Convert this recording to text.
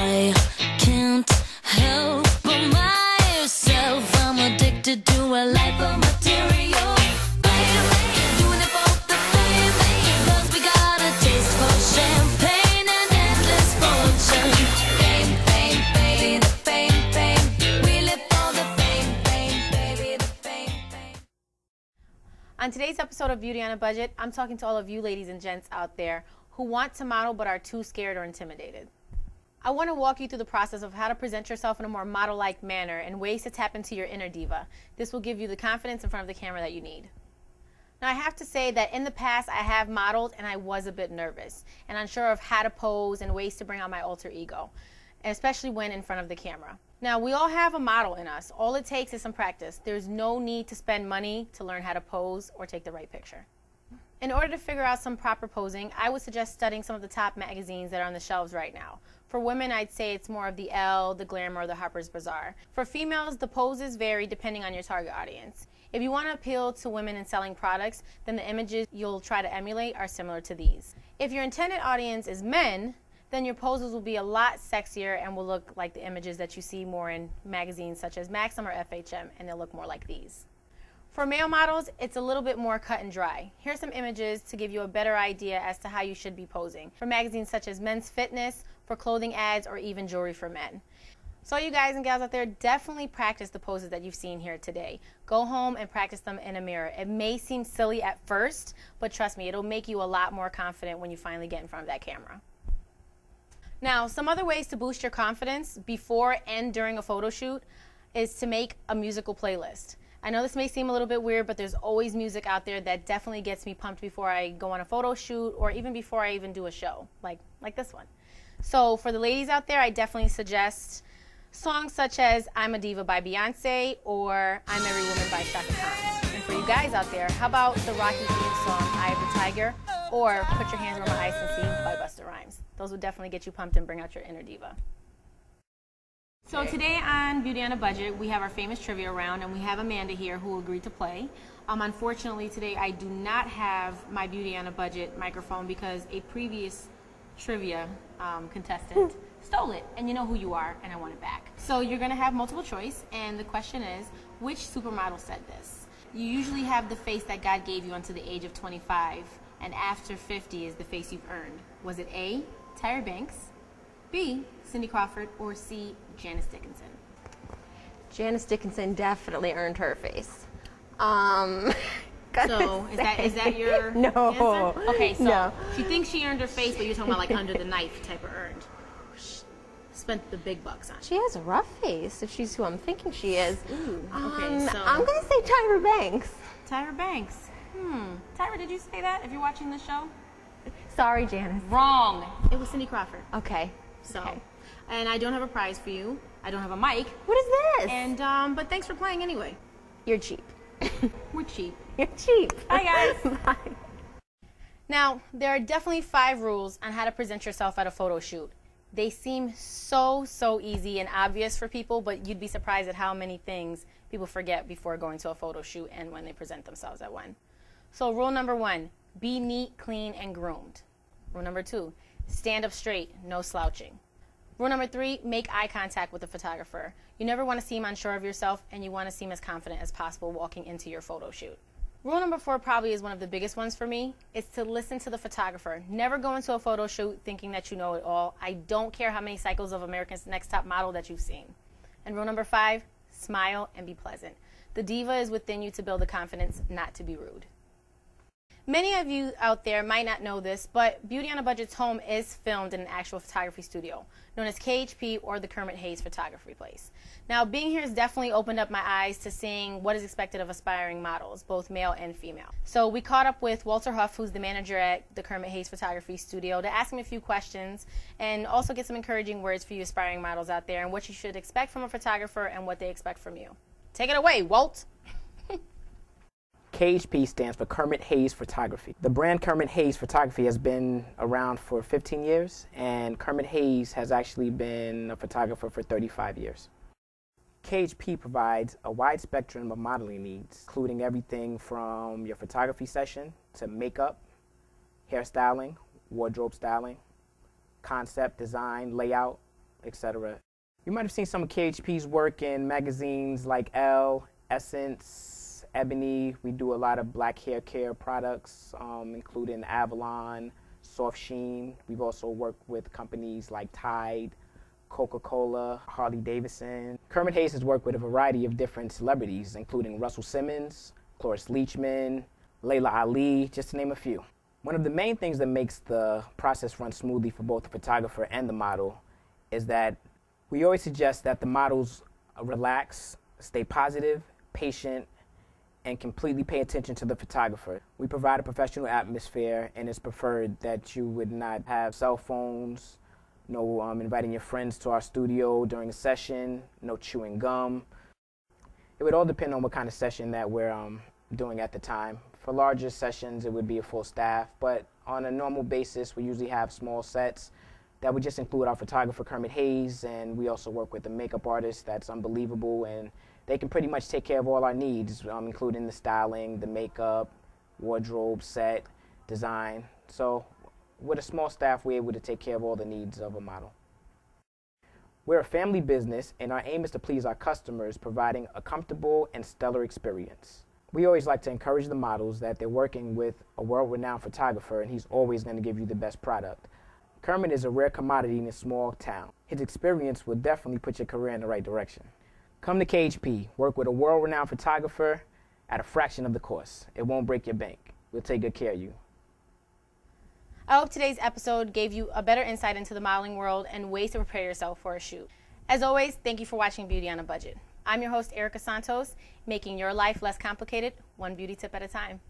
I can't help but myself. I'm addicted to a life of material. Doing it for the fame, 'cause we got a taste for champagne and endless fortune. Fame, fame, baby, the fame, fame. We live for the fame, fame, baby, the fame, fame. On today's episode of Beauty on a Budget, I'm talking to all of you ladies and gents out there who want to model but are too scared or intimidated. I want to walk you through the process of how to present yourself in a more model-like manner and ways to tap into your inner diva. This will give you the confidence in front of the camera that you need. Now, I have to say that in the past, I have modeled and I was a bit nervous and unsure of how to pose and ways to bring out my alter ego, especially when in front of the camera. Now, we all have a model in us. All it takes is some practice. There's no need to spend money to learn how to pose or take the right picture. In order to figure out some proper posing, I would suggest studying some of the top magazines that are on the shelves right now. For women, I'd say it's more of the Elle, the Glamour, or the Harper's Bazaar. For females, the poses vary depending on your target audience. If you want to appeal to women in selling products, then the images you'll try to emulate are similar to these. If your intended audience is men, then your poses will be a lot sexier and will look like the images that you see more in magazines such as Maxim or FHM, and they'll look more like these. For male models, it's a little bit more cut and dry. Here's some images to give you a better idea as to how you should be posing for magazines such as Men's Fitness, for clothing ads, or even jewelry for men. So you guys and gals out there, definitely practice the poses that you've seen here today. Go home and practice them in a mirror. It may seem silly at first, but trust me, it'll make you a lot more confident when you finally get in front of that camera. Now, some other ways to boost your confidence before and during a photo shoot is to make a musical playlist. I know this may seem a little bit weird, but there's always music out there that definitely gets me pumped before I go on a photo shoot or even before I even do a show, like this one. So for the ladies out there, I definitely suggest songs such as I'm a Diva by Beyonce or I'm Every Woman by Shaka Khan. And for you guys out there, how about the Rocky theme song, Eye of the Tiger, or Put Your Hands Where My Eyes Can See by Busta Rhymes. Those would definitely get you pumped and bring out your inner diva. So today on Beauty on a Budget, we have our famous trivia round, and we have Amanda here who agreed to play. Unfortunately, today I do not have my Beauty on a Budget microphone because a previous trivia contestant stole it, and you know who you are, and I want it back. So you're going to have multiple choice, and the question is, which supermodel said this? You usually have the face that God gave you until the age of 25, and after 50 is the face you've earned. Was it A, Tyra Banks, B, Cindy Crawford, or C, Janice Dickinson? Janice Dickinson definitely earned her face. So is that your no. answer? Okay, so no. She thinks she earned her face, but you're talking about like under the knife type of earned. Spent the big bucks on. She has a rough face, if she's who I'm thinking she is. Ooh, okay, so I'm going to say Tyra Banks. Tyra Banks. Tyra, did you say that if you're watching the show? Sorry, Janice. Wrong. It was Cindy Crawford. Okay. So, okay. And I don't have a prize for you. I don't have a mic. What is this? And but thanks for playing anyway. You're cheap. We're cheap. You're cheap. Bye, guys. Bye. Now, there are definitely 5 rules on how to present yourself at a photo shoot. They seem so easy and obvious for people, but you'd be surprised at how many things people forget before going to a photo shoot and when they present themselves at one. So rule number 1, be neat, clean, and groomed. Rule number 2, stand up straight, no slouching. Rule number 3, make eye contact with the photographer. You never want to seem unsure of yourself, and you want to seem as confident as possible walking into your photo shoot. Rule number 4 probably is one of the biggest ones for me. It's to listen to the photographer. Never go into a photo shoot thinking that you know it all. I don't care how many cycles of America's Next Top Model that you've seen. And rule number 5, smile and be pleasant. The diva is within you to build the confidence, not to be rude. Many of you out there might not know this, but Beauty on a Budget's home is filmed in an actual photography studio, known as KHP or the Kermit Hayes Photography Place. Now, being here has definitely opened up my eyes to seeing what is expected of aspiring models, both male and female. So we caught up with Walter Huff, who's the manager at the Kermit Hayes Photography Studio, to ask him a few questions and also get some encouraging words for you aspiring models out there and what you should expect from a photographer and what they expect from you. Take it away, Walt. KHP stands for Kermit Hayes Photography. The brand Kermit Hayes Photography has been around for 15 years, and Kermit Hayes has actually been a photographer for 35 years. KHP provides a wide spectrum of modeling needs, including everything from your photography session to makeup, hairstyling, wardrobe styling, concept design, layout, etc. You might have seen some of KHP's work in magazines like Elle, Essence, Ebony. We do a lot of black hair care products, including Avalon, Soft Sheen. We've also worked with companies like Tide, Coca-Cola, Harley Davidson. Kermit Hayes has worked with a variety of different celebrities, including Russell Simmons, Cloris Leachman, Layla Ali, just to name a few. One of the main things that makes the process run smoothly for both the photographer and the model is that we always suggest that the models relax, stay positive, patient, and completely pay attention to the photographer. We provide a professional atmosphere, and it's preferred that you would not have cell phones, no inviting your friends to our studio during a session, no chewing gum. It would all depend on what kind of session that we're doing at the time. For larger sessions, it would be a full staff, but on a normal basis, we usually have small sets that would just include our photographer, Kermit Hayes, and we also work with a makeup artist that's unbelievable, and they can pretty much take care of all our needs, including the styling, the makeup, wardrobe, set, design. So with a small staff, we're able to take care of all the needs of a model. We're a family business, and our aim is to please our customers, providing a comfortable and stellar experience. We always like to encourage the models that they're working with a world-renowned photographer, and he's always going to give you the best product. Kermit is a rare commodity in a small town. His experience will definitely put your career in the right direction. Come to KHP, work with a world-renowned photographer at a fraction of the cost. It won't break your bank. We'll take good care of you. I hope today's episode gave you a better insight into the modeling world and ways to prepare yourself for a shoot. As always, thank you for watching Beauty on a Budget. I'm your host, Erika Santos, making your life less complicated, one beauty tip at a time.